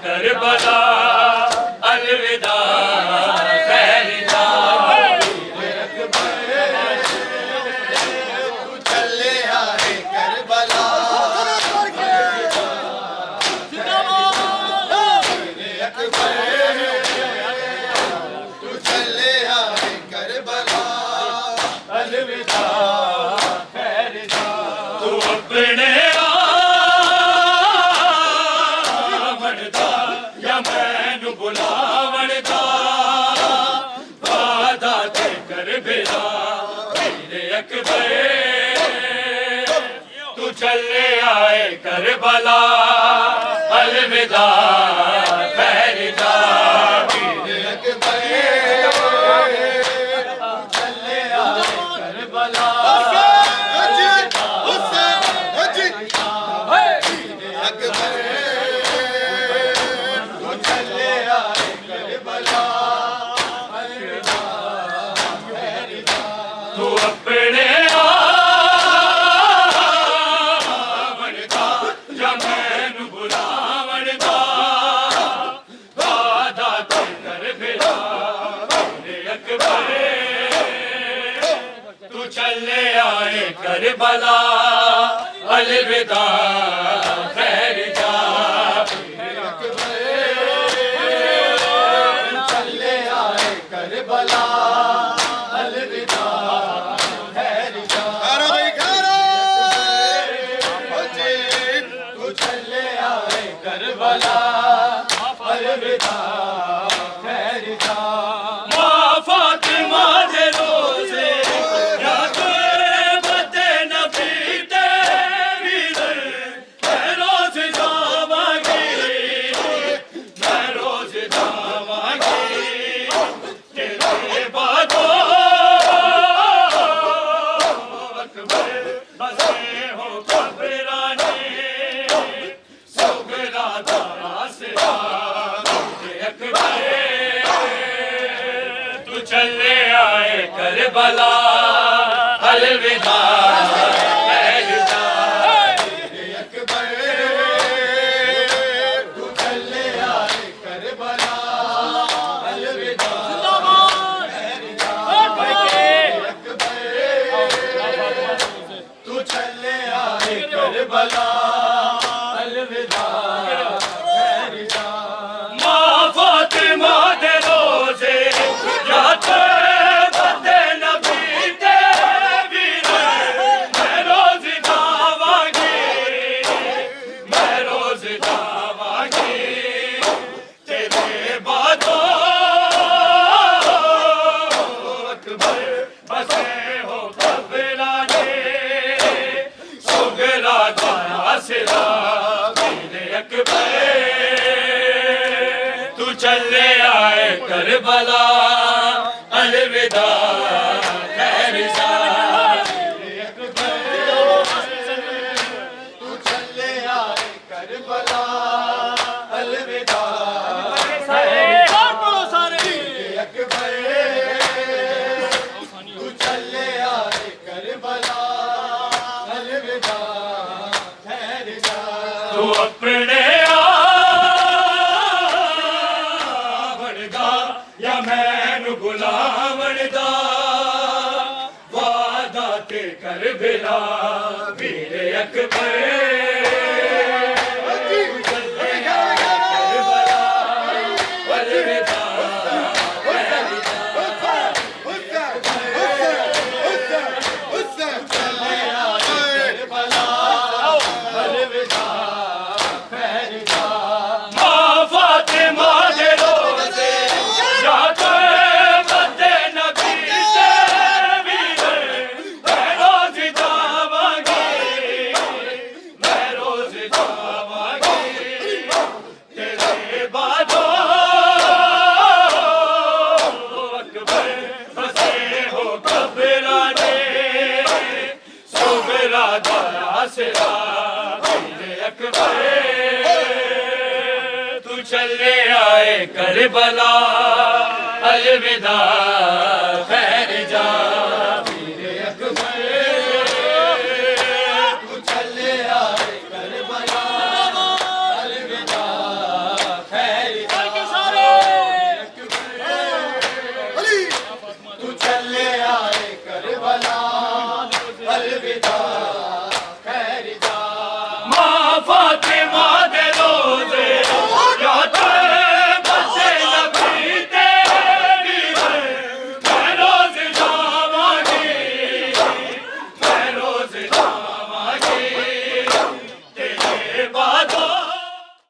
Karbala अलविदा खैरिदा वीर अकबर चले आए करबला करबला अलविदा खैरिदा वीर अकबर चले आए करबला अलविदा खैरिदा तू चले आए करबला अलविदा खैरिदा माँ फातिमा दे रोज़े चले आए करबला अलविदा खैरिदा वीर अकबर तू चले आए करबला अलविदा खैरिदा वीर अकबर तू चले आए करबला अलविदा खैरिदा माँ फातिमा दे रोज़े तू चले आए करबला अलविदा खैरिदा वीर अकबर तू चले आए करबला अलविदा वीर अकबर तू चले आए करबला अलविदा खैरिदा तू अपने बुलावणदा वादा ते करबला वीर अकबर करबला अलविदा खैर जा